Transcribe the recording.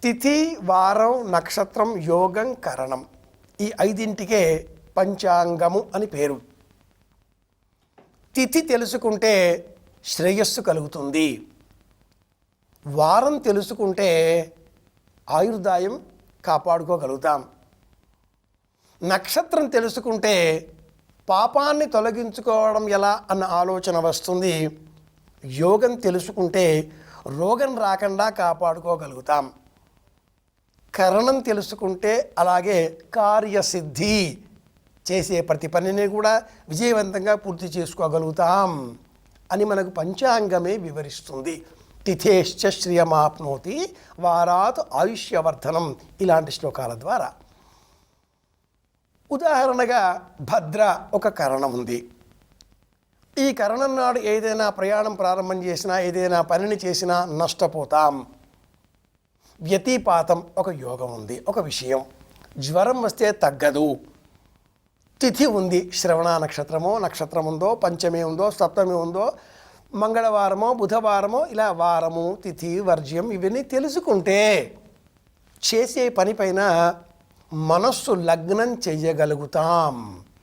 తిథి, వారం, నక్షత్రం, యోగం, కరణం ఈ ఐదింటికే పంచాంగము అని పేరు. తిథి తెలుసుకుంటే శ్రేయస్సు కలుగుతుంది. వారం తెలుసుకుంటే ఆయుర్దాయం కాపాడుకోగలుగుతాం. నక్షత్రం తెలుసుకుంటే పాపాన్ని తొలగించుకోవడం ఎలా అన్న ఆలోచన వస్తుంది. యోగం తెలుసుకుంటే రోగం రాకుండా కాపాడుకోగలుగుతాం. కరణం తెలుసుకుంటే అలాగే కార్యసిద్ధి, చేసే ప్రతి పనిని కూడా విజయవంతంగా పూర్తి చేసుకోగలుగుతాం అని మనకు పంచాంగమే వివరిస్తుంది. తిథేశ్చ శ్రియమాప్నోతి వారాత్ ఆయుష్యవర్ధనం ఇలాంటి శ్లోకాల ద్వారా. ఉదాహరణగా భద్ర ఒక కరణం ఉంది. ఈ కరణం నాడు ఏదైనా ప్రయాణం ప్రారంభం చేసినా, ఏదైనా పనిని చేసినా నష్టపోతాం. వ్యతిపాతం ఒక యోగం ఉంది, ఒక విషయం. జ్వరం వస్తే తగ్గదు. తిథి ఉంది, శ్రవణ నక్షత్రం ఉందో, పంచమి ఉందో, సప్తమి ఉందో, మంగళవారమో బుధవారమో ఇలా వారము, తిథి, వర్జ్యం ఇవన్నీ తెలుసుకుంటే చేసే పనిపైన మనస్సు లగ్నం చెయ్యగలుగుతాం.